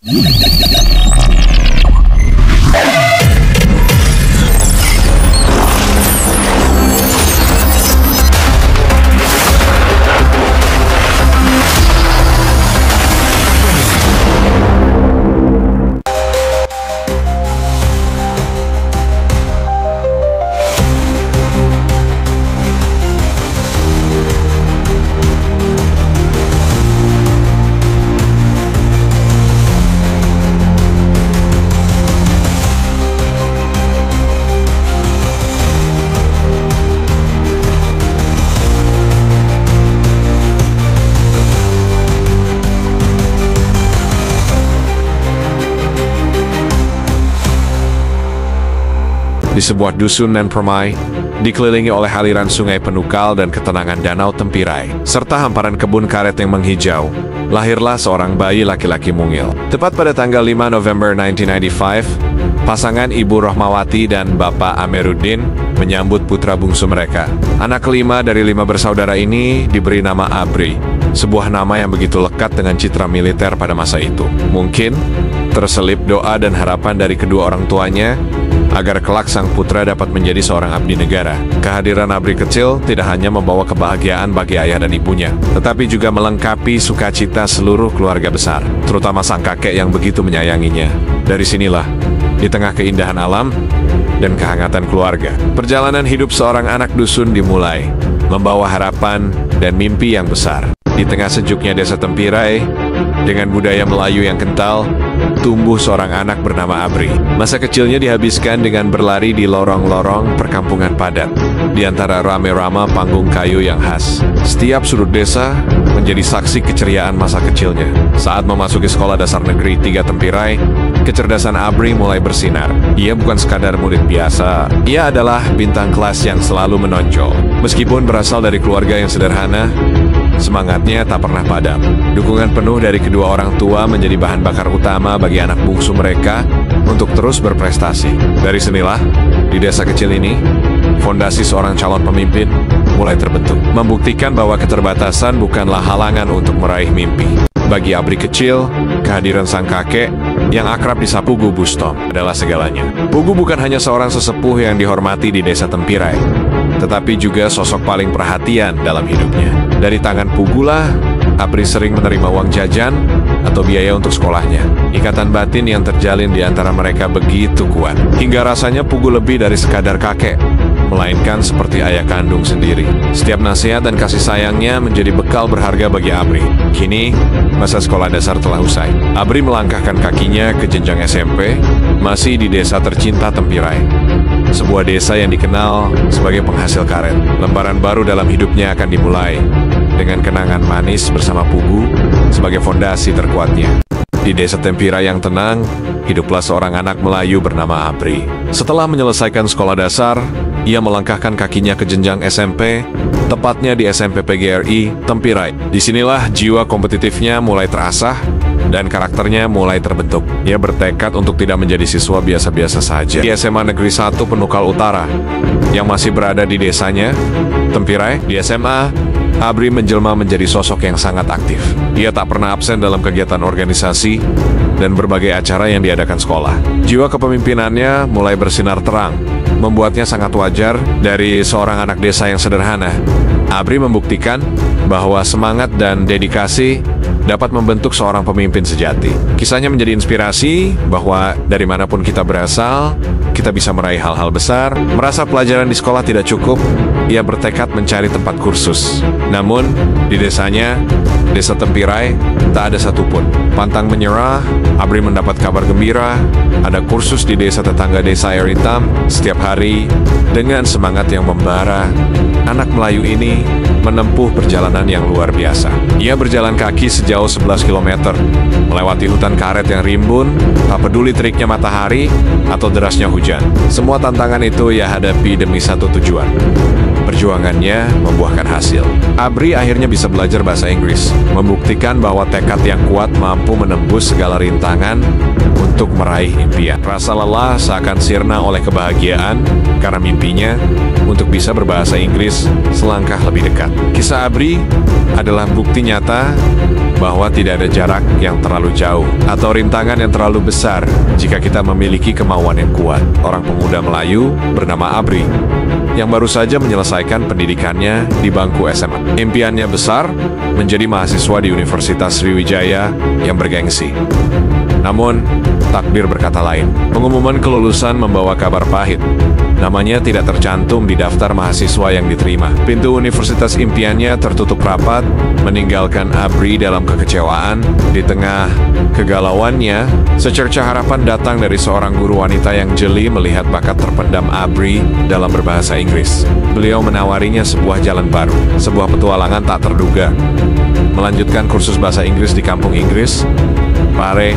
Di sebuah dusun nan permai, dikelilingi oleh aliran sungai penukal dan ketenangan danau tempirai, serta hamparan kebun karet yang menghijau, lahirlah seorang bayi laki-laki mungil. Tepat pada tanggal 5 November 1995, pasangan Ibu Rohmawati dan Bapak Ameruddin menyambut putra bungsu mereka. Anak kelima dari 5 bersaudara ini diberi nama Abri, sebuah nama yang begitu lekat dengan citra militer pada masa itu. Mungkin terselip doa dan harapan dari kedua orang tuanya agar kelak sang putra dapat menjadi seorang abdi negara. Kehadiran Abri kecil tidak hanya membawa kebahagiaan bagi ayah dan ibunya, tetapi juga melengkapi sukacita seluruh keluarga besar, terutama sang kakek yang begitu menyayanginya. Dari sinilah, di tengah keindahan alam dan kehangatan keluarga, perjalanan hidup seorang anak dusun dimulai, membawa harapan dan mimpi yang besar. Di tengah sejuknya desa Tempirai, dengan budaya Melayu yang kental, tumbuh seorang anak bernama Abri. Masa kecilnya dihabiskan dengan berlari di lorong-lorong perkampungan padat, di antara rame-rama panggung kayu yang khas. Setiap sudut desa menjadi saksi keceriaan masa kecilnya. Saat memasuki sekolah dasar negeri 3 Tempirai, kecerdasan Abri mulai bersinar. Ia bukan sekadar murid biasa, ia adalah bintang kelas yang selalu menonjol. Meskipun berasal dari keluarga yang sederhana, semangatnya tak pernah padam. Dukungan penuh dari kedua orang tua menjadi bahan bakar utama bagi anak bungsu mereka untuk terus berprestasi. Dari sinilah, di desa kecil ini, fondasi seorang calon pemimpin mulai terbentuk, membuktikan bahwa keterbatasan bukanlah halangan untuk meraih mimpi. Bagi Abri kecil, kehadiran sang kakek yang akrab disapa Pugu Bustom adalah segalanya. Pugu bukan hanya seorang sesepuh yang dihormati di desa Tempirai, tetapi juga sosok paling perhatian dalam hidupnya. Dari tangan Pugulah, Abri sering menerima uang jajan atau biaya untuk sekolahnya. Ikatan batin yang terjalin di antara mereka begitu kuat, hingga rasanya Pugu lebih dari sekadar kakek, melainkan seperti ayah kandung sendiri. Setiap nasihat dan kasih sayangnya menjadi bekal berharga bagi Abri. Kini, masa sekolah dasar telah usai. Abri melangkahkan kakinya ke jenjang SMP, masih di desa tercinta Tempirai, sebuah desa yang dikenal sebagai penghasil karet. Lembaran baru dalam hidupnya akan dimulai dengan kenangan manis bersama Pugu sebagai fondasi terkuatnya. Di desa Tempirai yang tenang, hiduplah seorang anak Melayu bernama Abri. Setelah menyelesaikan sekolah dasar, ia melangkahkan kakinya ke jenjang SMP, tepatnya di SMP PGRI Tempirai. Disinilah jiwa kompetitifnya mulai terasah dan karakternya mulai terbentuk. Ia bertekad untuk tidak menjadi siswa biasa-biasa saja. Di SMA Negeri 1 Penukal Utara, yang masih berada di desanya, Tempirai, di SMA, Abri menjelma menjadi sosok yang sangat aktif. Ia tak pernah absen dalam kegiatan organisasi dan berbagai acara yang diadakan sekolah. Jiwa kepemimpinannya mulai bersinar terang, membuatnya sangat wajar dari seorang anak desa yang sederhana. Abri membuktikan bahwa semangat dan dedikasi dapat membentuk seorang pemimpin sejati. Kisahnya menjadi inspirasi bahwa dari manapun kita berasal, kita bisa meraih hal-hal besar. Merasa pelajaran di sekolah tidak cukup, ia bertekad mencari tempat kursus. Namun, di desanya, desa Tempirai, tak ada satupun. Pantang menyerah, Abri mendapat kabar gembira, ada kursus di desa tetangga desa Air Hitam. Setiap hari, dengan semangat yang membara, anak Melayu ini menempuh perjalanan yang luar biasa. Ia berjalan kaki sejauh 11 km, melewati hutan karet yang rimbun, tak peduli teriknya matahari atau derasnya hujan. Semua tantangan itu ia hadapi demi satu tujuan. Perjuangannya membuahkan hasil. Abri akhirnya bisa belajar bahasa Inggris, membuktikan bahwa tekad yang kuat mampu menembus segala rintangan untuk meraih impian. Rasa lelah seakan sirna oleh kebahagiaan karena mimpinya untuk bisa berbahasa Inggris selangkah lebih dekat. Kisah Abri adalah bukti nyata bahwa tidak ada jarak yang terlalu jauh atau rintangan yang terlalu besar jika kita memiliki kemauan yang kuat. Orang pemuda Melayu bernama Abri yang baru saja menyelesaikan pendidikannya di bangku SMA. Impiannya besar, menjadi mahasiswa di Universitas Sriwijaya yang bergengsi. Namun, takdir berkata lain. Pengumuman kelulusan membawa kabar pahit. Namanya tidak tercantum di daftar mahasiswa yang diterima. Pintu universitas impiannya tertutup rapat, meninggalkan Abri dalam kekecewaan. Di tengah kegalauannya, secerca harapan datang dari seorang guru wanita yang jeli melihat bakat terpendam Abri dalam berbahasa Inggris. Beliau menawarinya sebuah jalan baru, sebuah petualangan tak terduga. Melanjutkan kursus bahasa Inggris di kampung Inggris, Pare,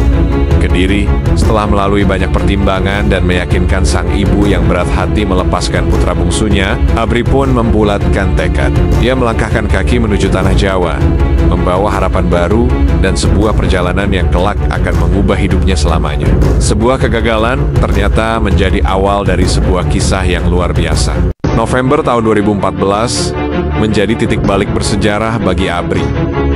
Kediri. Setelah melalui banyak pertimbangan dan meyakinkan sang ibu yang berat hati melepaskan putra bungsunya, Abri pun membulatkan tekad. Ia melangkahkan kaki menuju tanah Jawa, membawa harapan baru dan sebuah perjalanan yang kelak akan mengubah hidupnya selamanya. Sebuah kegagalan ternyata menjadi awal dari sebuah kisah yang luar biasa. November tahun 2014 menjadi titik balik bersejarah bagi Abri,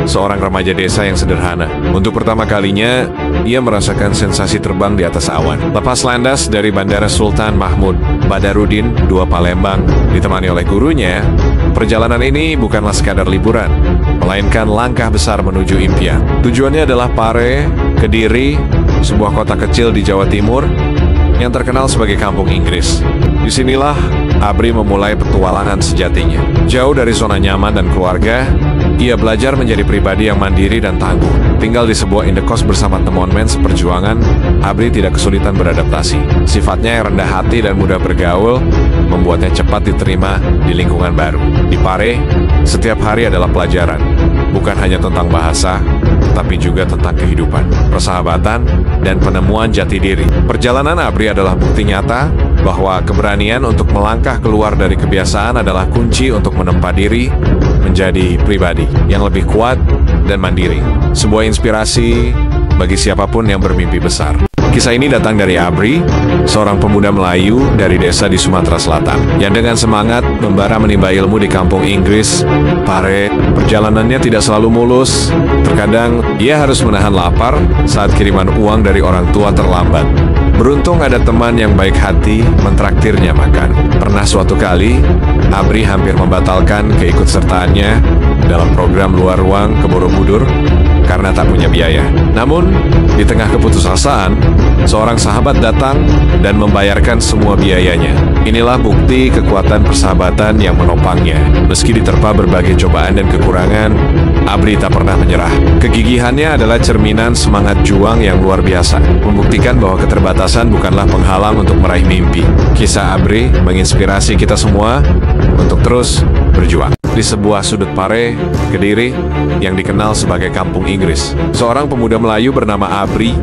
seorang remaja desa yang sederhana. Untuk pertama kalinya, ia merasakan sensasi terbang di atas awan. Lepas landas dari Bandara Sultan Mahmud Badarudin II Palembang, ditemani oleh gurunya, perjalanan ini bukanlah sekadar liburan, melainkan langkah besar menuju impian. Tujuannya adalah Pare, Kediri, sebuah kota kecil di Jawa Timur yang terkenal sebagai kampung Inggris. Disinilah Abri memulai petualangan sejatinya. Jauh dari zona nyaman dan keluarga, ia belajar menjadi pribadi yang mandiri dan tangguh. Tinggal di sebuah indekos bersama teman-teman seperjuangan, Abri tidak kesulitan beradaptasi. Sifatnya yang rendah hati dan mudah bergaul membuatnya cepat diterima di lingkungan baru. Di Pare, setiap hari adalah pelajaran, bukan hanya tentang bahasa, tapi juga tentang kehidupan, persahabatan, dan penemuan jati diri. Perjalanan Abri adalah bukti nyata bahwa keberanian untuk melangkah keluar dari kebiasaan adalah kunci untuk menempa diri menjadi pribadi yang lebih kuat dan mandiri. Sebuah inspirasi bagi siapapun yang bermimpi besar. Kisah ini datang dari Abri, seorang pemuda Melayu dari desa di Sumatera Selatan, yang dengan semangat membara menimba ilmu di kampung Inggris, Pare. Perjalanannya tidak selalu mulus. Terkadang ia harus menahan lapar saat kiriman uang dari orang tua terlambat. Beruntung ada teman yang baik hati mentraktirnya makan. Pernah suatu kali, Abri hampir membatalkan keikutsertaannya dalam program luar ruang ke Borobudur karena tak punya biaya. Namun, di tengah keputusasaan, seorang sahabat datang dan membayarkan semua biayanya. Inilah bukti kekuatan persahabatan yang menopangnya. Meski diterpa berbagai cobaan dan kekurangan, Abri tak pernah menyerah. Kegigihannya adalah cerminan semangat juang yang luar biasa, membuktikan bahwa keterbatasan bukanlah penghalang untuk meraih mimpi. Kisah Abri menginspirasi kita semua untuk terus berjuang. Di sebuah sudut Pare, Kediri, yang dikenal sebagai kampung Inggris, seorang pemuda Melayu bernama Abri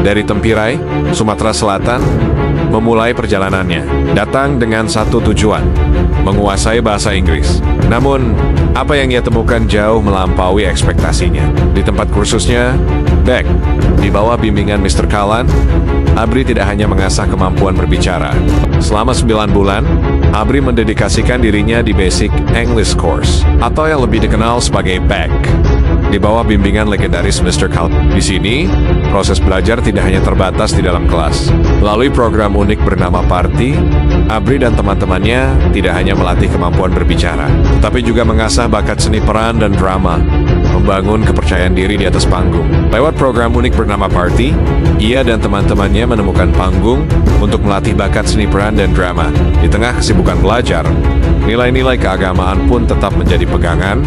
dari Tempirai, Sumatera Selatan, memulai perjalanannya. Datang dengan satu tujuan, menguasai bahasa Inggris. Namun, apa yang ia temukan jauh melampaui ekspektasinya. Di tempat kursusnya, Beck, di bawah bimbingan Mr. Kalan, Abri tidak hanya mengasah kemampuan berbicara. Selama 9 bulan, Abri mendedikasikan dirinya di Basic English Course, atau yang lebih dikenal sebagai BEC, di bawah bimbingan legendaris Mr. Kalan. Di sini, proses belajar tidak hanya terbatas di dalam kelas. Melalui program unik bernama Party, Abri dan teman-temannya tidak hanya melatih kemampuan berbicara, tetapi juga mengasah bakat seni peran dan drama, membangun kepercayaan diri di atas panggung. Lewat program unik bernama Party, ia dan teman-temannya menemukan panggung untuk melatih bakat seni peran dan drama. Di tengah kesibukan belajar, nilai-nilai keagamaan pun tetap menjadi pegangan,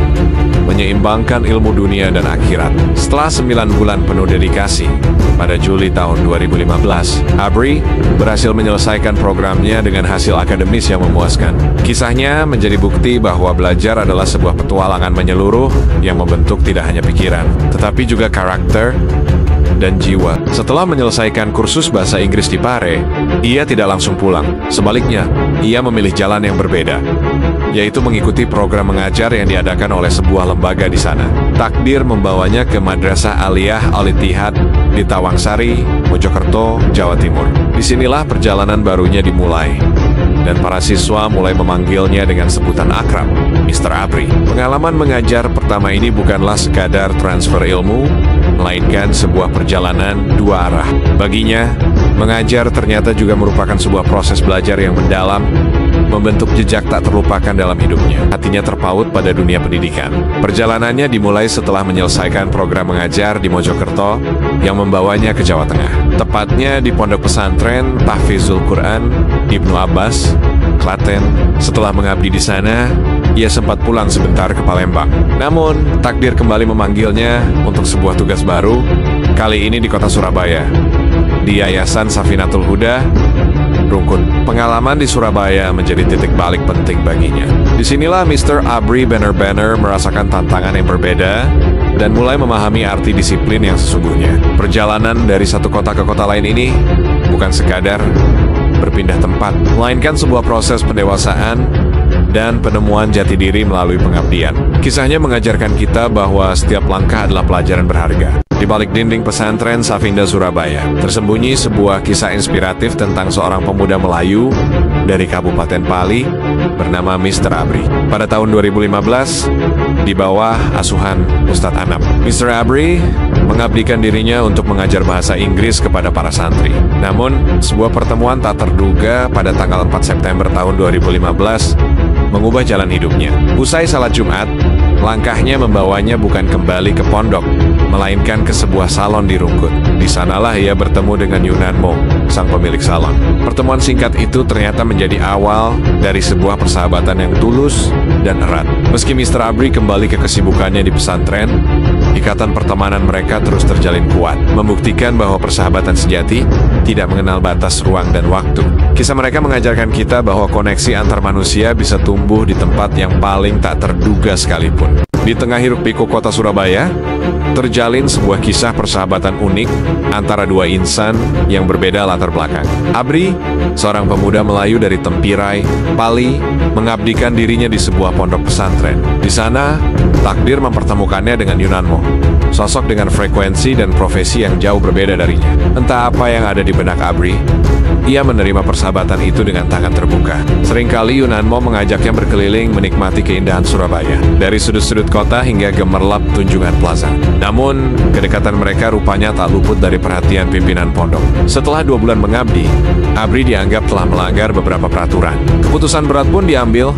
menyeimbangkan ilmu dunia dan akhirat. Setelah 9 bulan penuh dedikasi, pada Juli tahun 2015, Abri berhasil menyelesaikan programnya dengan hasil akademis yang memuaskan. Kisahnya menjadi bukti bahwa belajar adalah sebuah petualangan menyeluruh yang membentuk tidak hanya pikiran, tetapi juga karakter dan jiwa. Setelah menyelesaikan kursus bahasa Inggris di Pare, ia tidak langsung pulang. Sebaliknya, ia memilih jalan yang berbeda, yaitu mengikuti program mengajar yang diadakan oleh sebuah lembaga di sana. Takdir membawanya ke Madrasah Aliyah Al-Ittihad di Tawangsari, Mojokerto, Jawa Timur. Disinilah perjalanan barunya dimulai. dan para siswa mulai memanggilnya dengan sebutan akrab, Mr. Abri. Pengalaman mengajar pertama ini bukanlah sekadar transfer ilmu, melainkan sebuah perjalanan dua arah. Baginya, mengajar ternyata juga merupakan sebuah proses belajar yang mendalam, membentuk jejak tak terlupakan dalam hidupnya. Hatinya terpaut pada dunia pendidikan. Perjalanannya dimulai setelah menyelesaikan program mengajar di Mojokerto yang membawanya ke Jawa Tengah. Tepatnya di Pondok Pesantren Tahfizul Quran Ibnu Abbas, Klaten. Setelah mengabdi di sana, ia sempat pulang sebentar ke Palembang. Namun, takdir kembali memanggilnya untuk sebuah tugas baru, kali ini di kota Surabaya, di Yayasan Safinatul Huda, Rungkut. Pengalaman di Surabaya menjadi titik balik penting baginya. Disinilah Mr. Abri benar-benar merasakan tantangan yang berbeda dan mulai memahami arti disiplin yang sesungguhnya. Perjalanan dari satu kota ke kota lain ini bukan sekadar berpindah tempat, melainkan sebuah proses pendewasaan dan penemuan jati diri melalui pengabdian. Kisahnya mengajarkan kita bahwa setiap langkah adalah pelajaran berharga. Di balik dinding pesantren Safinda Surabaya, tersembunyi sebuah kisah inspiratif tentang seorang pemuda Melayu dari Kabupaten Pali bernama Mr. Abri. Pada tahun 2015, di bawah asuhan Ustadz Anam, Mr. Abri mengabdikan dirinya untuk mengajar bahasa Inggris kepada para santri. Namun, sebuah pertemuan tak terduga pada tanggal 4 September tahun 2015 mengubah jalan hidupnya. Usai salat Jumat, langkahnya membawanya bukan kembali ke pondok, melainkan ke sebuah salon di Rungkut. Di sanalah ia bertemu dengan Yunanmo, sang pemilik salon. Pertemuan singkat itu ternyata menjadi awal dari sebuah persahabatan yang tulus dan erat. Meski Mr. Abri kembali ke kesibukannya di pesantren, ikatan pertemanan mereka terus terjalin kuat, membuktikan bahwa persahabatan sejati tidak mengenal batas ruang dan waktu. Kisah mereka mengajarkan kita bahwa koneksi antar manusia bisa tumbuh di tempat yang paling tak terduga sekalipun. Di tengah hiruk-pikuk kota Surabaya, terjalin sebuah kisah persahabatan unik antara dua insan yang berbeda latar belakang. Abri, seorang pemuda Melayu dari Tempirai, Pali, mengabdikan dirinya di sebuah pondok pesantren. Di sana, takdir mempertemukannya dengan Yunanmo, sosok dengan frekuensi dan profesi yang jauh berbeda darinya. Entah apa yang ada di benak Abri, ia menerima persahabatan itu dengan tangan terbuka. Seringkali Yunanmo mengajaknya berkeliling menikmati keindahan Surabaya, dari sudut-sudut kota hingga gemerlap Tunjungan Plaza. Namun, kedekatan mereka rupanya tak luput dari perhatian pimpinan pondok. Setelah 2 bulan mengabdi, Abri dianggap telah melanggar beberapa peraturan. Keputusan berat pun diambil.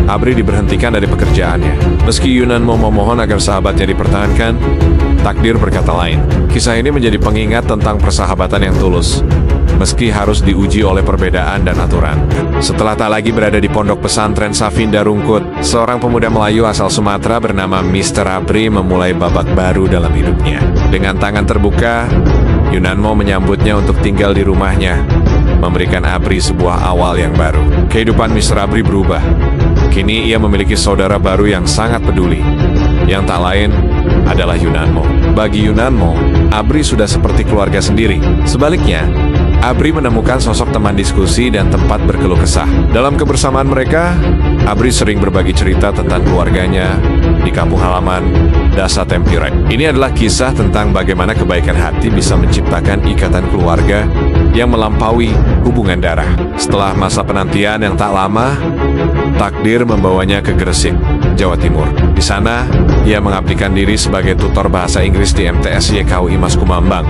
Abri diberhentikan dari pekerjaannya. Meski Yunanmo memohon agar sahabatnya dipertahankan, takdir berkata lain. Kisah ini menjadi pengingat tentang persahabatan yang tulus, meski harus diuji oleh perbedaan dan aturan. Setelah tak lagi berada di pondok pesantren Safinda Rungkut, seorang pemuda Melayu asal Sumatera bernama Mr. Abri memulai babak baru dalam hidupnya. Dengan tangan terbuka, Yunanmo menyambutnya untuk tinggal di rumahnya, memberikan Abri sebuah awal yang baru. Kehidupan Mr. Abri berubah. Kini ia memiliki saudara baru yang sangat peduli, yang tak lain adalah Yunanmo. Bagi Yunanmo, Abri sudah seperti keluarga sendiri. Sebaliknya, Abri menemukan sosok teman diskusi dan tempat berkeluh kesah. Dalam kebersamaan mereka, Abri sering berbagi cerita tentang keluarganya di kampung halaman Dasa Tempirai. Ini adalah kisah tentang bagaimana kebaikan hati bisa menciptakan ikatan keluarga yang melampaui hubungan darah. Setelah masa penantian yang tak lama, takdir membawanya ke Gresik, Jawa Timur. Di sana, ia mengabdikan diri sebagai tutor bahasa Inggris di MTS YKUI Mas Kumambang,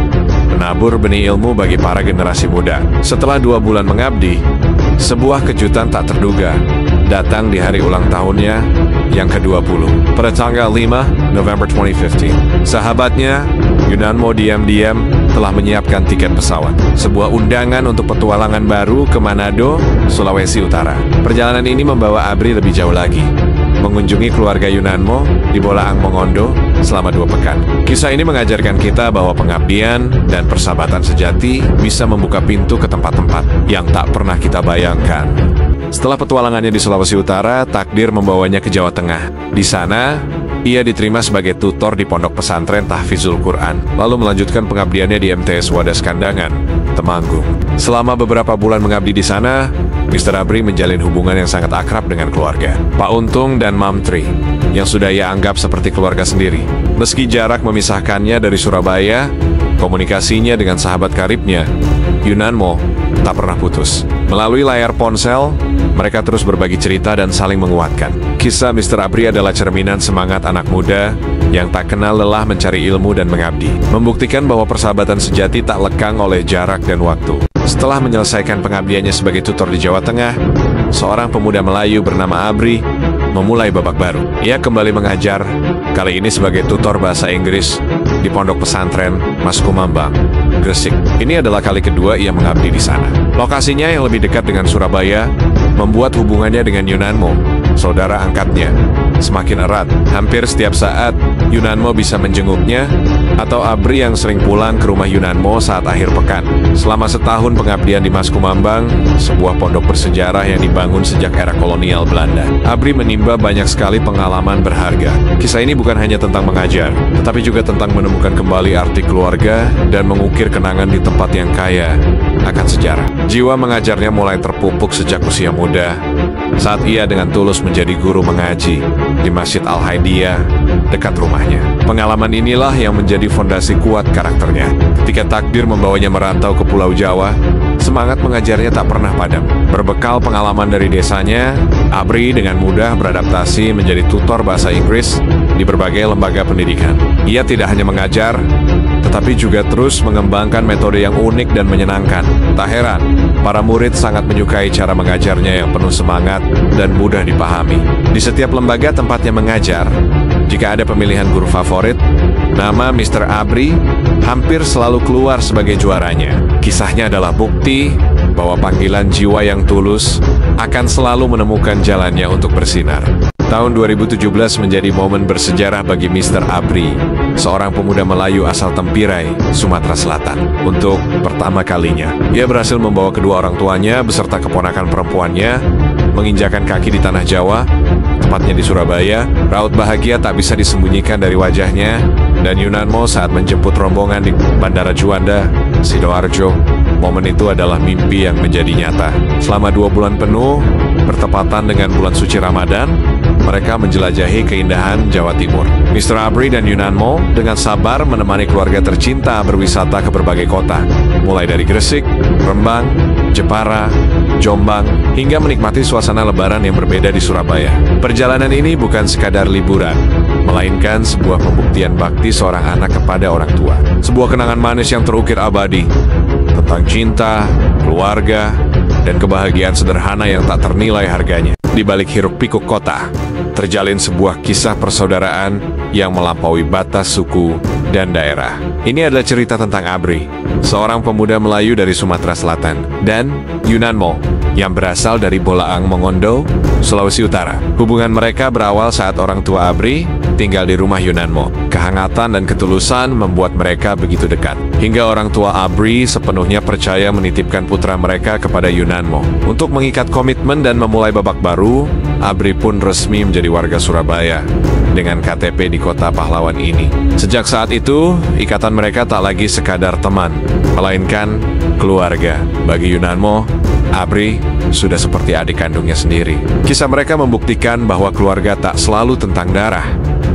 menabur benih ilmu bagi para generasi muda. Setelah 2 bulan mengabdi, sebuah kejutan tak terduga datang di hari ulang tahunnya yang ke-20. Pada tanggal 5 November 2015, sahabatnya, Yunanmo diam-diam telah menyiapkan tiket pesawat. Sebuah undangan untuk petualangan baru ke Manado, Sulawesi Utara. Perjalanan ini membawa Abri lebih jauh lagi, mengunjungi keluarga Yunanmo di Bolaang Mongondo selama 2 pekan. Kisah ini mengajarkan kita bahwa pengabdian dan persahabatan sejati bisa membuka pintu ke tempat-tempat yang tak pernah kita bayangkan. Setelah petualangannya di Sulawesi Utara, takdir membawanya ke Jawa Tengah. Di sana, ia diterima sebagai tutor di pondok pesantren Tahfizul Quran, lalu melanjutkan pengabdiannya di MTS Wadas Kandangan, Temanggung. Selama beberapa bulan mengabdi di sana, Mr. Abri menjalin hubungan yang sangat akrab dengan keluarga, Pak Untung dan Mam Tri, yang sudah ia anggap seperti keluarga sendiri. Meski jarak memisahkannya dari Surabaya, komunikasinya dengan sahabat karibnya, Yunanmo, tak pernah putus. Melalui layar ponsel, Mereka terus berbagi cerita dan saling menguatkan. Kisah Mr. Abri adalah cerminan semangat anak muda yang tak kenal lelah mencari ilmu dan mengabdi, membuktikan bahwa persahabatan sejati tak lekang oleh jarak dan waktu. Setelah menyelesaikan pengabdiannya sebagai tutor di Jawa Tengah, seorang pemuda Melayu bernama Abri memulai babak baru. Ia kembali mengajar, kali ini sebagai tutor bahasa Inggris di Pondok Pesantren Mas Kumambang, Gresik. Ini adalah kali kedua ia mengabdi di sana. Lokasinya yang lebih dekat dengan Surabaya membuat hubungannya dengan Yunanmo, saudara angkatnya, semakin erat. Hampir setiap saat, Yunanmo bisa menjenguknya, atau Abri yang sering pulang ke rumah Yunanmo saat akhir pekan. Selama setahun pengabdian di Mas Kumambang, sebuah pondok bersejarah yang dibangun sejak era kolonial Belanda, Abri menimba banyak sekali pengalaman berharga. Kisah ini bukan hanya tentang mengajar, tetapi juga tentang menemukan kembali arti keluarga dan mengukir kenangan di tempat yang kaya akan sejarah. Jiwa mengajarnya mulai terpupuk sejak usia muda, saat ia dengan tulus menjadi guru mengaji di Masjid Al-Haidiyah dekat rumahnya. Pengalaman inilah yang menjadi fondasi kuat karakternya. Ketika takdir membawanya merantau ke Pulau Jawa, semangat mengajarnya tak pernah padam. Berbekal pengalaman dari desanya, Abri dengan mudah beradaptasi menjadi tutor bahasa Inggris di berbagai lembaga pendidikan. Ia tidak hanya mengajar, tetapi juga terus mengembangkan metode yang unik dan menyenangkan. Tak heran, para murid sangat menyukai cara mengajarnya yang penuh semangat dan mudah dipahami. Di setiap lembaga tempatnya mengajar, jika ada pemilihan guru favorit, nama Mr. Abri hampir selalu keluar sebagai juaranya. Kisahnya adalah bukti bahwa panggilan jiwa yang tulus akan selalu menemukan jalannya untuk bersinar. Tahun 2017 menjadi momen bersejarah bagi Mr. Abri, seorang pemuda Melayu asal Tempirai, Sumatera Selatan. Untuk pertama kalinya, ia berhasil membawa kedua orang tuanya beserta keponakan perempuannya menginjakan kaki di tanah Jawa, tepatnya di Surabaya. Raut bahagia tak bisa disembunyikan dari wajahnya, dan Yunanmo saat menjemput rombongan di Bandara Juanda, Sidoarjo. Momen itu adalah mimpi yang menjadi nyata. Selama 2 bulan penuh, bertepatan dengan bulan suci Ramadan, mereka menjelajahi keindahan Jawa Timur. Mr. Abri dan Yunanmo dengan sabar menemani keluarga tercinta berwisata ke berbagai kota, mulai dari Gresik, Rembang, Jepara, Jombang, hingga menikmati suasana lebaran yang berbeda di Surabaya. Perjalanan ini bukan sekadar liburan, melainkan sebuah pembuktian bakti seorang anak kepada orang tua. Sebuah kenangan manis yang terukir abadi, tentang cinta, keluarga, dan kebahagiaan sederhana yang tak ternilai harganya. Di balik hiruk-pikuk kota, terjalin sebuah kisah persaudaraan yang melampaui batas suku dan daerah. Ini adalah cerita tentang Abri, seorang pemuda Melayu dari Sumatera Selatan, dan Yunanmo, yang berasal dari Bolaang Mongondo, Sulawesi Utara. Hubungan mereka berawal saat orang tua Abri tinggal di rumah Yunanmo. Kehangatan dan ketulusan membuat mereka begitu dekat, hingga orang tua Abri sepenuhnya percaya menitipkan putra mereka kepada Yunanmo. Untuk mengikat komitmen dan memulai babak baru, Abri pun resmi menjadi warga Surabaya dengan KTP di kota pahlawan ini. Sejak saat itu, ikatan mereka tak lagi sekadar teman, melainkan keluarga. Bagi Yunanmo, Abri sudah seperti adik kandungnya sendiri. Kisah mereka membuktikan bahwa keluarga tak selalu tentang darah,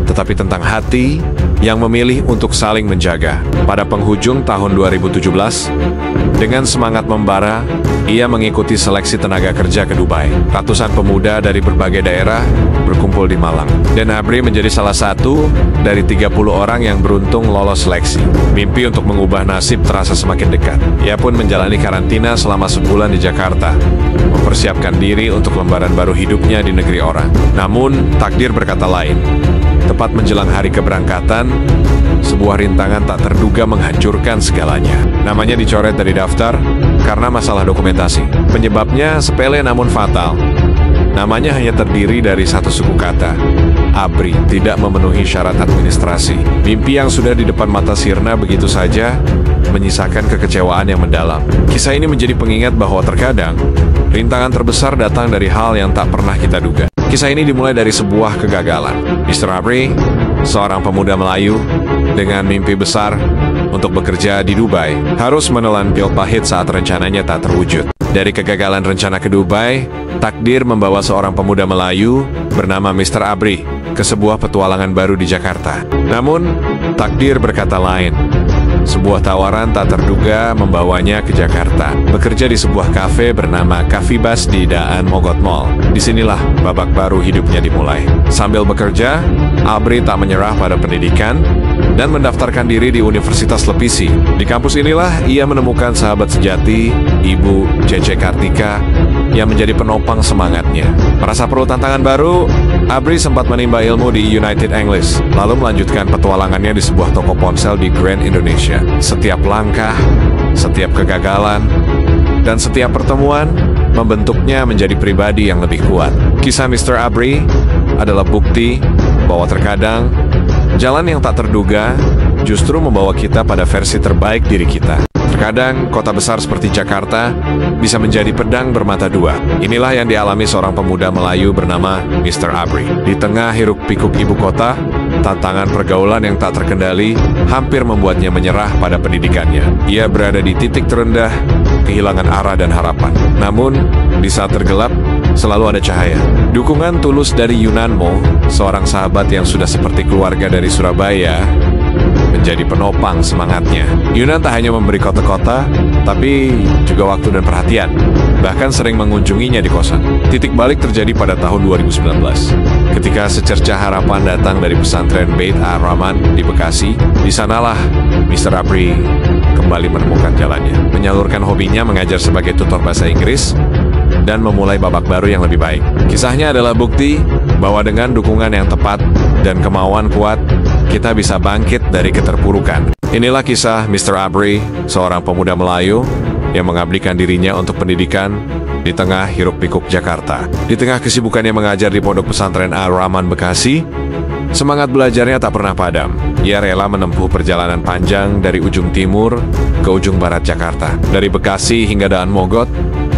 tetapi tentang hati yang memilih untuk saling menjaga. Pada penghujung tahun 2017, dengan semangat membara, ia mengikuti seleksi tenaga kerja ke Dubai. Ratusan pemuda dari berbagai daerah berkumpul di Malang, dan Abri menjadi salah satu dari 30 orang yang beruntung lolos seleksi. Mimpi untuk mengubah nasib terasa semakin dekat. Ia pun menjalani karantina selama sebulan di Jakarta, mempersiapkan diri untuk lembaran baru hidupnya di negeri orang. Namun, takdir berkata lain. Tepat menjelang hari keberangkatan, sebuah rintangan tak terduga menghancurkan segalanya. Namanya dicoret dari daftar karena masalah dokumentasi. Penyebabnya sepele namun fatal. Namanya hanya terdiri dari satu suku kata, Abri, tidak memenuhi syarat administrasi. Mimpi yang sudah di depan mata sirna begitu saja, menyisakan kekecewaan yang mendalam. Kisah ini menjadi pengingat bahwa terkadang, rintangan terbesar datang dari hal yang tak pernah kita duga. Kisah ini dimulai dari sebuah kegagalan. Mr. Abri, seorang pemuda Melayu dengan mimpi besar untuk bekerja di Dubai, harus menelan pil pahit saat rencananya tak terwujud. Dari kegagalan rencana ke Dubai, takdir membawa seorang pemuda Melayu bernama Mr. Abri ke sebuah petualangan baru di Jakarta. Namun, takdir berkata lain. sebuah tawaran tak terduga membawanya ke Jakarta. Bekerja di sebuah kafe bernama Cafe Bas di Daan Mogot Mall. Disinilah babak baru hidupnya dimulai. Sambil bekerja, Abri tak menyerah pada pendidikan dan mendaftarkan diri di Universitas Lepisi. Di kampus inilah ia menemukan sahabat sejati, Ibu Cece Kartika, yang menjadi penopang semangatnya. Merasa perlu tantangan baru, Abri sempat menimba ilmu di United English, lalu melanjutkan petualangannya di sebuah toko ponsel di Grand Indonesia. Setiap langkah, setiap kegagalan, dan setiap pertemuan membentuknya menjadi pribadi yang lebih kuat. Kisah Mr. Abri adalah bukti bahwa terkadang jalan yang tak terduga justru membawa kita pada versi terbaik diri kita. Terkadang kota besar seperti Jakarta bisa menjadi pedang bermata dua. Inilah yang dialami seorang pemuda Melayu bernama Mr. Abri. Di tengah hiruk-pikuk ibu kota, tantangan pergaulan yang tak terkendali hampir membuatnya menyerah pada pendidikannya. Ia berada di titik terendah, kehilangan arah dan harapan. Namun, di saat tergelap, selalu ada cahaya. Dukungan tulus dari Yunanmo, seorang sahabat yang sudah seperti keluarga dari Surabaya, menjadi penopang semangatnya. Yunan tak hanya memberi kota-kota, tapi juga waktu dan perhatian. Bahkan sering mengunjunginya di kosan. Titik balik terjadi pada tahun 2019. Ketika secercah harapan datang dari pesantren Beit Ar-Rahman di Bekasi, di sanalah Mr. Abri kembali menemukan jalannya. Menyalurkan hobinya mengajar sebagai tutor bahasa Inggris dan memulai babak baru yang lebih baik. Kisahnya adalah bukti bahwa dengan dukungan yang tepat dan kemauan kuat, kita bisa bangkit dari keterpurukan. Inilah kisah Mr. Abri, seorang pemuda Melayu yang mengabdikan dirinya untuk pendidikan di tengah hiruk-pikuk Jakarta. Di tengah kesibukannya mengajar di Pondok Pesantren Ar-Rahman Bekasi, semangat belajarnya tak pernah padam. Ia rela menempuh perjalanan panjang dari ujung timur ke ujung barat Jakarta, dari Bekasi hingga Daan Mogot,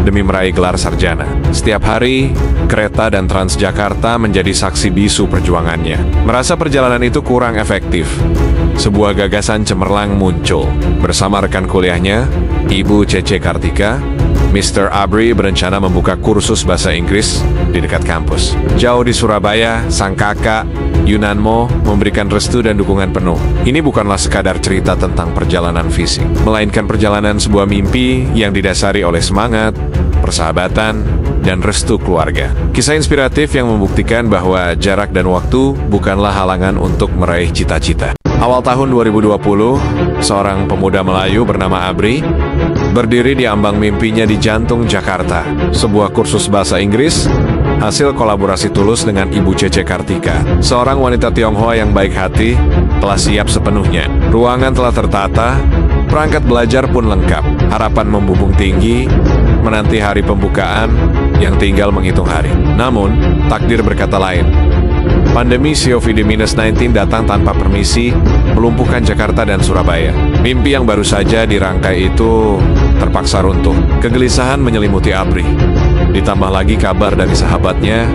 demi meraih gelar sarjana. Setiap hari, kereta dan Transjakarta menjadi saksi bisu perjuangannya. Merasa perjalanan itu kurang efektif, sebuah gagasan cemerlang muncul. Bersama rekan kuliahnya, Ibu Cece Kartika, Mr. Abri berencana membuka kursus bahasa Inggris di dekat kampus. Jauh di Surabaya, sang kakak, Yunanmo, memberikan restu dan dukungan penuh. Ini bukanlah sekadar cerita tentang perjalanan fisik, melainkan perjalanan sebuah mimpi yang didasari oleh semangat, persahabatan, dan restu keluarga. Kisah inspiratif yang membuktikan bahwa jarak dan waktu bukanlah halangan untuk meraih cita-cita. Awal tahun 2020, seorang pemuda Melayu bernama Abri berdiri di ambang mimpinya di jantung Jakarta. Sebuah kursus bahasa Inggris, hasil kolaborasi tulus dengan Ibu Cece Kartika. Seorang wanita Tionghoa yang baik hati, telah siap sepenuhnya. Ruangan telah tertata, perangkat belajar pun lengkap. Harapan membubung tinggi, menanti hari pembukaan yang tinggal menghitung hari. Namun, takdir berkata lain. Pandemi COVID-19 datang tanpa permisi, melumpuhkan Jakarta dan Surabaya. Mimpi yang baru saja dirangkai itu terpaksa runtuh. Kegelisahan menyelimuti Abri. Ditambah lagi kabar dari sahabatnya,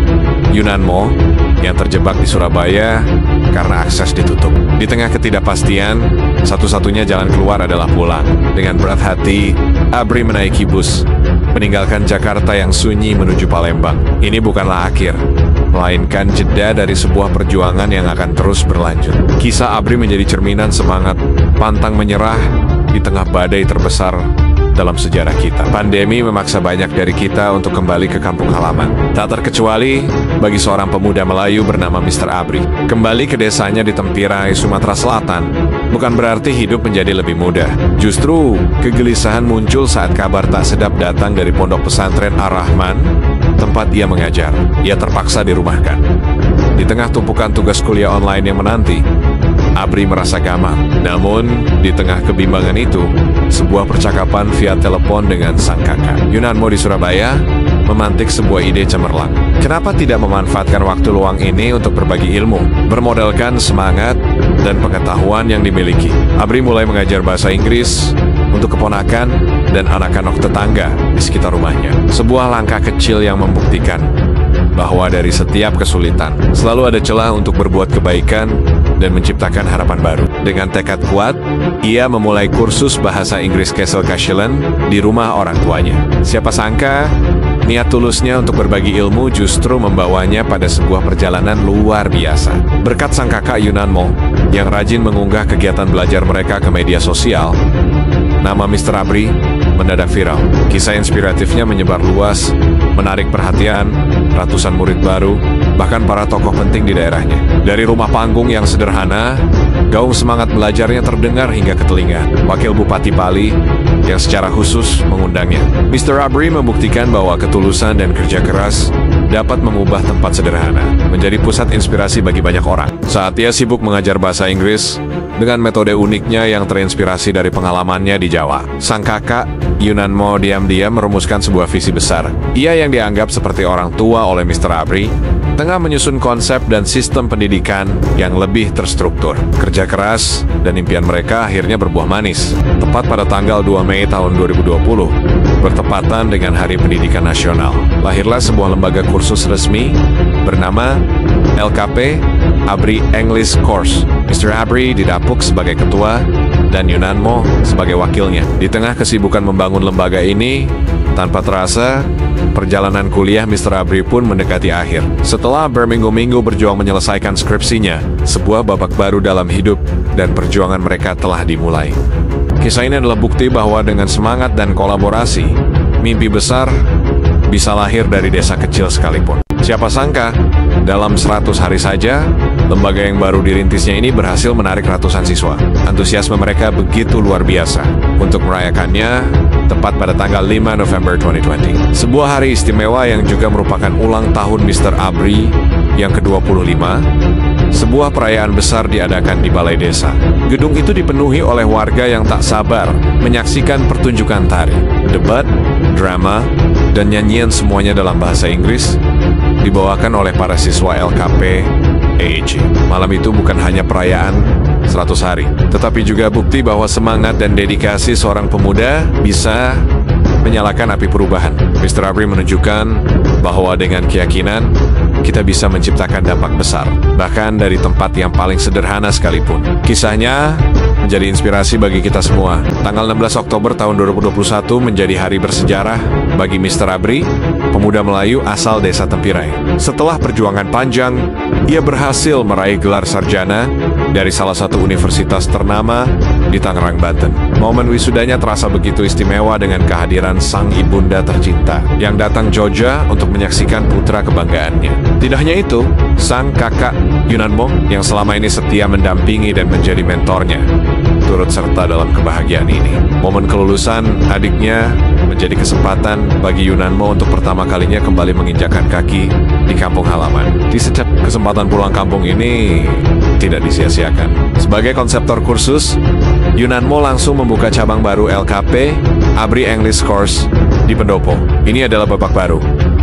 Yunanmo, yang terjebak di Surabaya karena akses ditutup. Di tengah ketidakpastian, satu-satunya jalan keluar adalah pulang. Dengan berat hati, Abri menaiki bus, meninggalkan Jakarta yang sunyi menuju Palembang. Ini bukanlah akhir, melainkan jeda dari sebuah perjuangan yang akan terus berlanjut. Kisah Abri menjadi cerminan semangat, pantang menyerah di tengah badai terbesar dalam sejarah kita. Pandemi memaksa banyak dari kita untuk kembali ke kampung halaman. Tak terkecuali bagi seorang pemuda Melayu bernama Mr. Abri. Kembali ke desanya di Tempirai, Sumatera Selatan, bukan berarti hidup menjadi lebih mudah. Justru, kegelisahan muncul saat kabar tak sedap datang dari Pondok Pesantren Ar-Rahman, tempat ia mengajar. Ia terpaksa dirumahkan. Di tengah tumpukan tugas kuliah online yang menanti, Abri merasa gamang. Namun, di tengah kebimbangan itu, sebuah percakapan via telepon dengan sang kakak, Yunanmo di Surabaya, memantik sebuah ide cemerlang. Kenapa tidak memanfaatkan waktu luang ini untuk berbagi ilmu, bermodalkan semangat dan pengetahuan yang dimiliki? Abri mulai mengajar bahasa Inggris untuk keponakan dan anak-anak tetangga di sekitar rumahnya. Sebuah langkah kecil yang membuktikan bahwa dari setiap kesulitan, selalu ada celah untuk berbuat kebaikan dan menciptakan harapan baru. Dengan tekad kuat, ia memulai kursus bahasa Inggris Castle Cashilan di rumah orang tuanya. Siapa sangka, niat tulusnya untuk berbagi ilmu justru membawanya pada sebuah perjalanan luar biasa. Berkat sang kakak Yunanmo, yang rajin mengunggah kegiatan belajar mereka ke media sosial, nama Mr. Abri mendadak viral. Kisah inspiratifnya menyebar luas, menarik perhatian ratusan murid baru, bahkan para tokoh penting di daerahnya. Dari rumah panggung yang sederhana, gaung semangat belajarnya terdengar hingga ke telinga Wakil Bupati Pali yang secara khusus mengundangnya. Mr. Abri membuktikan bahwa ketulusan dan kerja keras dapat mengubah tempat sederhana menjadi pusat inspirasi bagi banyak orang. Saat ia sibuk mengajar bahasa Inggris dengan metode uniknya yang terinspirasi dari pengalamannya di Jawa, sang kakak, Yunanmo, diam-diam merumuskan sebuah visi besar. Ia yang dianggap seperti orang tua oleh Mr. Abri, tengah menyusun konsep dan sistem pendidikan yang lebih terstruktur. Kerja keras dan impian mereka akhirnya berbuah manis. Tepat pada tanggal 2 Mei tahun 2020, bertepatan dengan Hari Pendidikan Nasional, lahirlah sebuah lembaga kursus resmi bernama LKP Abri English Course. Mr. Abri didapuk sebagai ketua dan Yunanmo sebagai wakilnya. Di tengah kesibukan membangun lembaga ini, tanpa terasa, perjalanan kuliah Mr. Abri pun mendekati akhir. Setelah berminggu-minggu berjuang menyelesaikan skripsinya, sebuah babak baru dalam hidup dan perjuangan mereka telah dimulai. Kisah ini adalah bukti bahwa dengan semangat dan kolaborasi, mimpi besar bisa lahir dari desa kecil sekalipun. Siapa sangka, dalam 100 hari saja, lembaga yang baru dirintisnya ini berhasil menarik ratusan siswa. Antusiasme mereka begitu luar biasa. Untuk merayakannya, tepat pada tanggal 5 November 2020. Sebuah hari istimewa yang juga merupakan ulang tahun Mr. Abri yang ke-25, sebuah perayaan besar diadakan di Balai Desa. Gedung itu dipenuhi oleh warga yang tak sabar menyaksikan pertunjukan tari, debat, drama, dan nyanyian semuanya dalam bahasa Inggris dibawakan oleh para siswa LKP AEG. Malam itu bukan hanya perayaan 100 hari, tetapi juga bukti bahwa semangat dan dedikasi seorang pemuda bisa menyalakan api perubahan. Mr. Abri menunjukkan bahwa dengan keyakinan, kita bisa menciptakan dampak besar, bahkan dari tempat yang paling sederhana sekalipun. Kisahnya menjadi inspirasi bagi kita semua. Tanggal 16 Oktober tahun 2021 menjadi hari bersejarah bagi Mr. Abri, pemuda Melayu asal desa Tempirai. Setelah perjuangan panjang, ia berhasil meraih gelar sarjana dari salah satu universitas ternama di Tangerang, Banten. Momen wisudanya terasa begitu istimewa dengan kehadiran sang ibunda tercinta yang datang Jogja untuk menyaksikan putra kebanggaannya. Tidak hanya itu, sang kakak Yunanmo yang selama ini setia mendampingi dan menjadi mentornya turut serta dalam kebahagiaan ini. Momen kelulusan adiknya menjadi kesempatan bagi Yunanmo untuk pertama kalinya kembali menginjakkan kaki di kampung halaman. Di setiap kesempatan pulang kampung ini tidak disia-siakan. Sebagai konseptor kursus, Yunanmo langsung membuka cabang baru LKP Abri English Course di Pendopo. Ini adalah babak baru,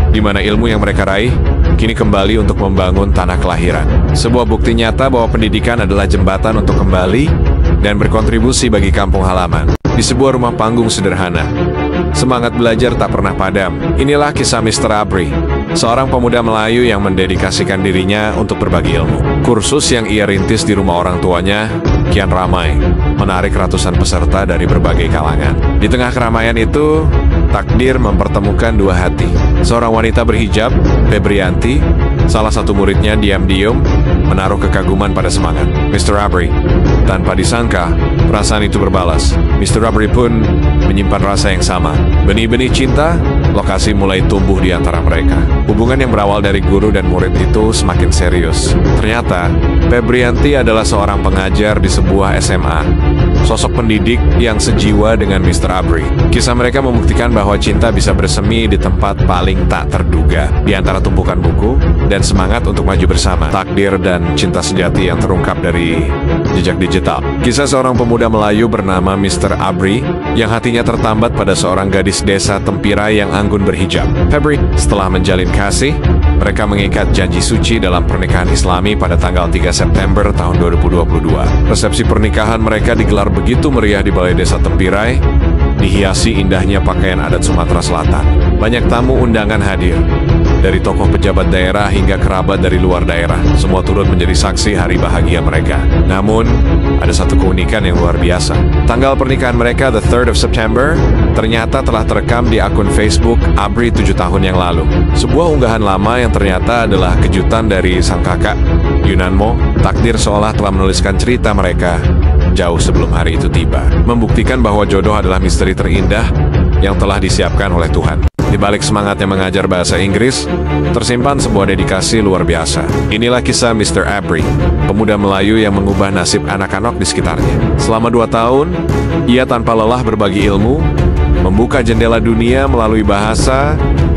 di mana ilmu yang mereka raih kini kembali untuk membangun tanah kelahiran. Sebuah bukti nyata bahwa pendidikan adalah jembatan untuk kembali dan berkontribusi bagi kampung halaman. Di sebuah rumah panggung sederhana, semangat belajar tak pernah padam. Inilah kisah Mr. Abri, seorang pemuda Melayu yang mendedikasikan dirinya untuk berbagi ilmu. Kursus yang ia rintis di rumah orang tuanya kian ramai, menarik ratusan peserta dari berbagai kalangan. Di tengah keramaian itu, takdir mempertemukan dua hati. Seorang wanita berhijab, Febrianti, salah satu muridnya diam-diam menaruh kekaguman pada semangat Mr. Abri. Tanpa disangka, perasaan itu berbalas. Mr. Abri pun menyimpan rasa yang sama. Benih-benih cinta, lokasi mulai tumbuh di antara mereka. Hubungan yang berawal dari guru dan murid itu semakin serius. Ternyata, Febrianti adalah seorang pengajar di sebuah SMA. Sosok pendidik yang sejiwa dengan Mr. Abri. Kisah mereka membuktikan bahwa cinta bisa bersemi di tempat paling tak terduga, di antara tumpukan buku dan semangat untuk maju bersama. Takdir dan cinta sejati yang terungkap dari jejak digital. Kisah seorang pemuda Melayu bernama Mr. Abri yang hatinya tertambat pada seorang gadis desa Tempirai yang anggun berhijab. Febri, setelah menjalin kasih, mereka mengikat janji suci dalam pernikahan Islami pada tanggal 3 September tahun 2022. Resepsi pernikahan mereka digelar begitu meriah di Balai Desa Tempirai, dihiasi indahnya pakaian adat Sumatera Selatan. Banyak tamu undangan hadir, dari tokoh pejabat daerah hingga kerabat dari luar daerah. Semua turut menjadi saksi hari bahagia mereka. Namun, ada satu keunikan yang luar biasa. Tanggal pernikahan mereka, the 3rd of September, ternyata telah terekam di akun Facebook Abri 7 tahun yang lalu. Sebuah unggahan lama yang ternyata adalah kejutan dari sang kakak Yunanmo, takdir seolah telah menuliskan cerita mereka jauh sebelum hari itu tiba, membuktikan bahwa jodoh adalah misteri terindah yang telah disiapkan oleh Tuhan. Di balik semangatnya mengajar bahasa Inggris, tersimpan sebuah dedikasi luar biasa. Inilah kisah Mr. Abri, pemuda Melayu yang mengubah nasib anak-anak di sekitarnya. Selama 2 tahun, ia tanpa lelah berbagi ilmu, membuka jendela dunia melalui bahasa.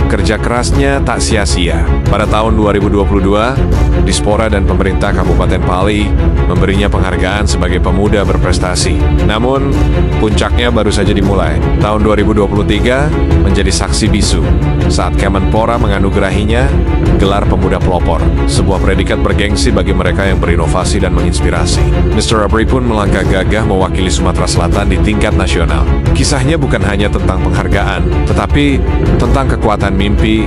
Kerja kerasnya tak sia-sia. Pada tahun 2022, Dispora dan pemerintah Kabupaten Pali memberinya penghargaan sebagai pemuda berprestasi. Namun, puncaknya baru saja dimulai. Tahun 2023 menjadi saksi bisu saat Kemenpora menganugerahinya gelar pemuda pelopor, sebuah predikat bergengsi bagi mereka yang berinovasi dan menginspirasi. Mr. Abri pun melangkah gagah mewakili Sumatera Selatan di tingkat nasional. Kisahnya bukan hanya tentang penghargaan, tetapi tentang kekuatan mimpi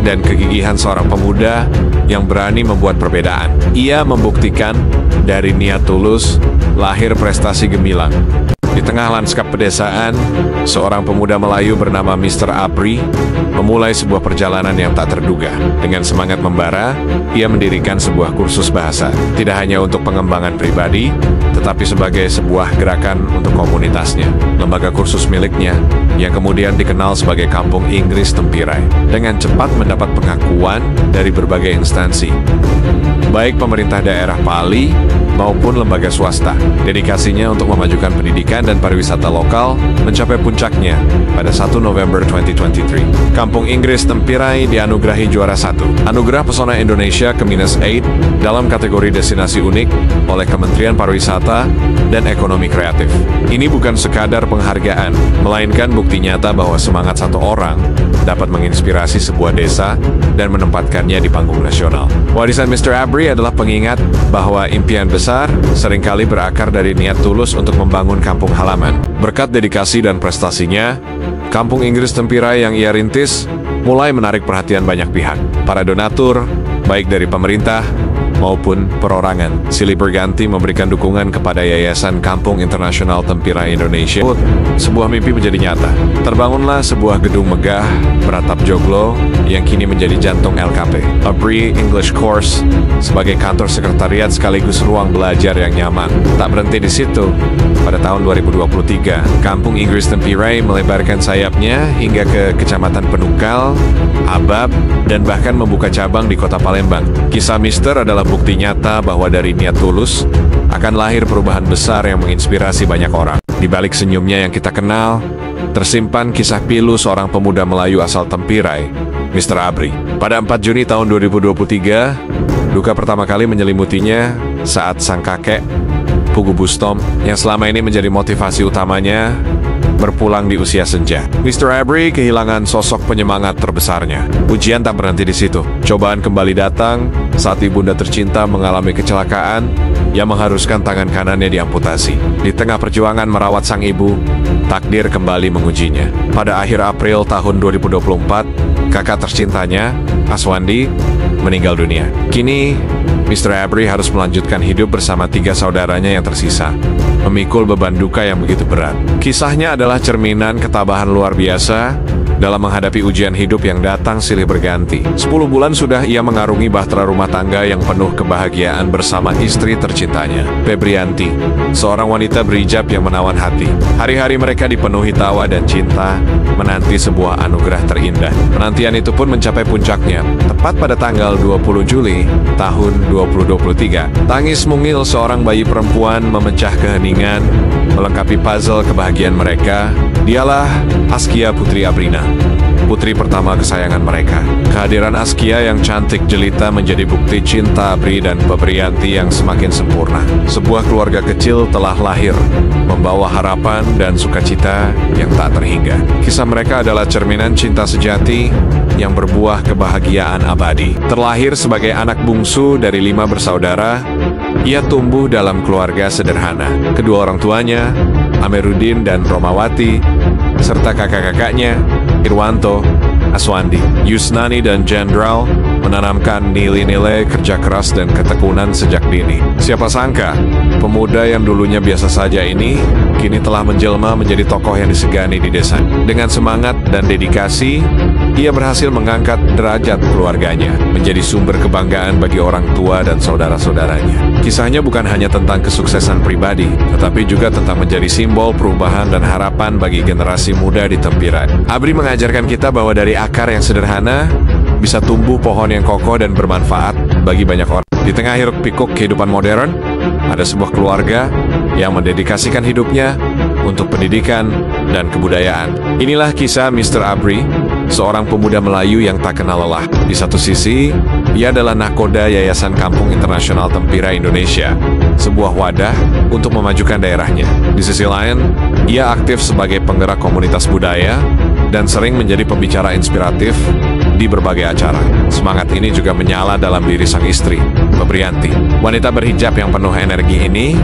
dan kegigihan seorang pemuda yang berani membuat perbedaan. Ia membuktikan dari niat tulus lahir prestasi gemilang. Di tengah lanskap pedesaan, seorang pemuda Melayu bernama Mr. Abri memulai sebuah perjalanan yang tak terduga. Dengan semangat membara, ia mendirikan sebuah kursus bahasa, tidak hanya untuk pengembangan pribadi, tetapi sebagai sebuah gerakan untuk komunitasnya. Lembaga kursus miliknya, yang kemudian dikenal sebagai Kampung Inggris Tempirai, dengan cepat mendapat pengakuan dari berbagai instansi, baik pemerintah daerah Pali maupun lembaga swasta. Dedikasinya untuk memajukan pendidikan dan pariwisata lokal mencapai puncaknya pada 1 November 2023. Kampung Inggris Tempirai dianugerahi juara 1 Anugerah Pesona Indonesia ke-8 dalam kategori destinasi unik oleh Kementerian Pariwisata dan Ekonomi Kreatif. Ini bukan sekadar penghargaan, melainkan bukti nyata bahwa semangat satu orang dapat menginspirasi sebuah desa dan menempatkannya di panggung nasional. Warisan Mr. Abri adalah pengingat bahwa impian besar seringkali berakar dari niat tulus untuk membangun kampung halaman. Berkat dedikasi dan prestasinya, Kampung Inggris Tempirai yang ia rintis mulai menarik perhatian banyak pihak. Para donatur, baik dari pemerintah maupun perorangan, silih berganti memberikan dukungan kepada Yayasan Kampung Internasional Tempirai Indonesia. Sebuah mimpi menjadi nyata. Terbangunlah sebuah gedung megah beratap joglo yang kini menjadi jantung LKP, Abri English Course, sebagai kantor sekretariat sekaligus ruang belajar yang nyaman. Tak berhenti di situ. Pada tahun 2023, Kampung Inggris Tempirai melebarkan sayapnya hingga ke Kecamatan Penukal, Abab, dan bahkan membuka cabang di Kota Palembang. Kisah Mister adalah bukti nyata bahwa dari niat tulus akan lahir perubahan besar yang menginspirasi banyak orang. Di balik senyumnya yang kita kenal, tersimpan kisah pilu seorang pemuda Melayu asal Tempirai, Mr. Abri. Pada 4 Juni tahun 2023, duka pertama kali menyelimutinya saat sang kakek, Pugu Bustom, yang selama ini menjadi motivasi utamanya, berpulang di usia senja. Mr. Abri kehilangan sosok penyemangat terbesarnya. Ujian tak berhenti di situ. Cobaan kembali datang saat ibunda tercinta mengalami kecelakaan yang mengharuskan tangan kanannya diamputasi. Di tengah perjuangan merawat sang ibu, takdir kembali mengujinya. Pada akhir April tahun 2024, kakak tercintanya, Aswandi, meninggal dunia. Kini, Mr. Abri harus melanjutkan hidup bersama 3 saudaranya yang tersisa, memikul beban duka yang begitu berat. Kisahnya adalah cerminan ketabahan luar biasa dalam menghadapi ujian hidup yang datang silih berganti. 10 bulan sudah ia mengarungi bahtera rumah tangga yang penuh kebahagiaan bersama istri tercintanya, Febrianti, seorang wanita berhijab yang menawan hati. Hari-hari mereka dipenuhi tawa dan cinta, menanti sebuah anugerah terindah. Penantian itu pun mencapai puncaknya, tepat pada tanggal 20 Juli tahun 2023. Tangis mungil seorang bayi perempuan memecah keheningan, melengkapi puzzle kebahagiaan mereka. Dialah Askia Putri Abrina, putri pertama kesayangan mereka. Kehadiran Askia yang cantik jelita menjadi bukti cinta Abri dan Febrianti yang semakin sempurna. Sebuah keluarga kecil telah lahir, membawa harapan dan sukacita yang tak terhingga. Kisah mereka adalah cerminan cinta sejati yang berbuah kebahagiaan abadi. Terlahir sebagai anak bungsu dari 5 bersaudara, ia tumbuh dalam keluarga sederhana. Kedua orang tuanya, Amerudin dan Romawati, serta kakak-kakaknya, Irwanto, Aswandi, Yusnani, dan Jenderal, menanamkan nilai-nilai kerja keras dan ketekunan sejak dini. Siapa sangka, Pemuda yang dulunya biasa saja ini kini telah menjelma menjadi tokoh yang disegani di desa. Dengan semangat dan dedikasi, ia berhasil mengangkat derajat keluarganya, menjadi sumber kebanggaan bagi orang tua dan saudara-saudaranya. Kisahnya bukan hanya tentang kesuksesan pribadi, tetapi juga tentang menjadi simbol perubahan dan harapan bagi generasi muda di Tempirai. Abri mengajarkan kita bahwa dari akar yang sederhana, bisa tumbuh pohon yang kokoh dan bermanfaat bagi banyak orang. Di tengah hiruk-pikuk kehidupan modern, ada sebuah keluarga yang mendedikasikan hidupnya untuk pendidikan dan kebudayaan. Inilah kisah Mr. Abri, seorang pemuda Melayu yang tak kenal lelah. Di satu sisi, ia adalah nakoda Yayasan Kampung Internasional Tempirai Indonesia, sebuah wadah untuk memajukan daerahnya. Di sisi lain, ia aktif sebagai penggerak komunitas budaya dan sering menjadi pembicara inspiratif di berbagai acara. Semangat ini juga menyala dalam diri sang istri, Febrianti. Wanita berhijab yang penuh energi ini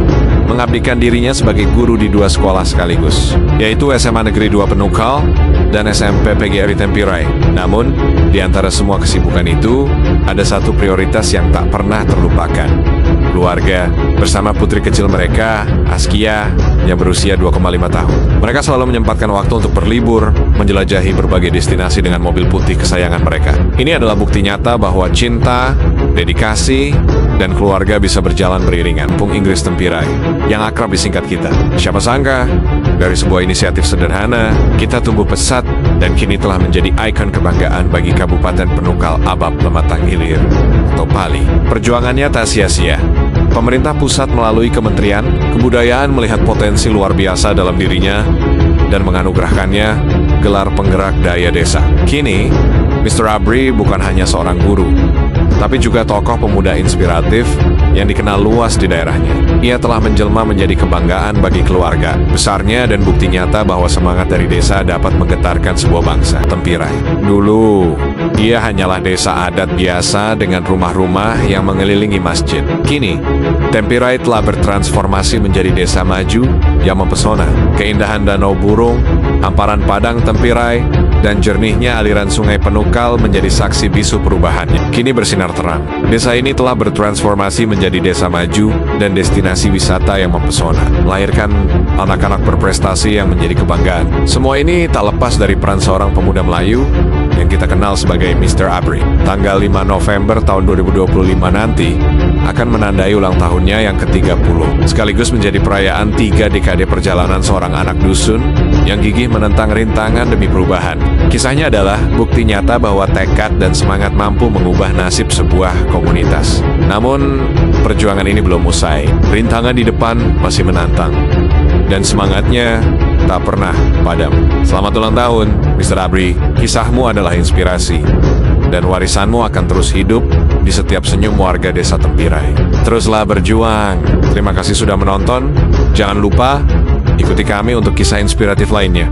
mengabdikan dirinya sebagai guru di dua sekolah sekaligus, yaitu SMA Negeri 2 Penukal dan SMP PGRI Tempirai. Namun, di antara semua kesibukan itu, ada satu prioritas yang tak pernah terlupakan: keluarga, bersama putri kecil mereka, Askia, yang berusia 2,5 tahun. Mereka selalu menyempatkan waktu untuk berlibur, menjelajahi berbagai destinasi dengan mobil putih kesayangan mereka. Ini adalah bukti nyata bahwa cinta, dedikasi, dan keluarga bisa berjalan beriringan. Kampung Inggris Tempirai, yang akrab disingkat kita. Siapa sangka, dari sebuah inisiatif sederhana, kita tumbuh pesat dan kini telah menjadi ikon kebanggaan bagi Kabupaten Penukal Abab Pematang Hilir atau Pali. Perjuangannya tak sia-sia. Pemerintah pusat melalui Kementerian Kebudayaan melihat potensi luar biasa dalam dirinya dan menganugerahkannya gelar penggerak daya desa. Kini, Mr. Abri bukan hanya seorang guru, tapi juga tokoh pemuda inspiratif yang dikenal luas di daerahnya. Ia telah menjelma menjadi kebanggaan bagi keluarga besarnya dan bukti nyata bahwa semangat dari desa dapat menggetarkan sebuah bangsa. Tempirai. Dulu, ia hanyalah desa adat biasa dengan rumah-rumah yang mengelilingi masjid. Kini, Tempirai telah bertransformasi menjadi desa maju yang mempesona. Keindahan Danau Burung, hamparan padang Tempirai, dan jernihnya aliran Sungai Penukal menjadi saksi bisu perubahannya. Kini bersinar terang. Desa ini telah bertransformasi menjadi desa maju dan destinasi wisata yang mempesona, melahirkan anak-anak berprestasi yang menjadi kebanggaan. Semua ini tak lepas dari peran seorang pemuda Melayu yang kita kenal sebagai Mr. Abri. Tanggal 5 November tahun 2025 nanti akan menandai ulang tahunnya yang ke-30, sekaligus menjadi perayaan 3 dekade perjalanan seorang anak dusun yang gigih menentang rintangan demi perubahan. Kisahnya adalah bukti nyata bahwa tekad dan semangat mampu mengubah nasib sebuah komunitas. Namun, perjuangan ini belum usai. Rintangan di depan masih menantang, dan semangatnya tak pernah padam. Selamat ulang tahun, Mr. Abri. Kisahmu adalah inspirasi, dan warisanmu akan terus hidup di setiap senyum warga desa Tempirai. Teruslah berjuang. Terima kasih sudah menonton. Jangan lupa ikuti kami untuk kisah inspiratif lainnya.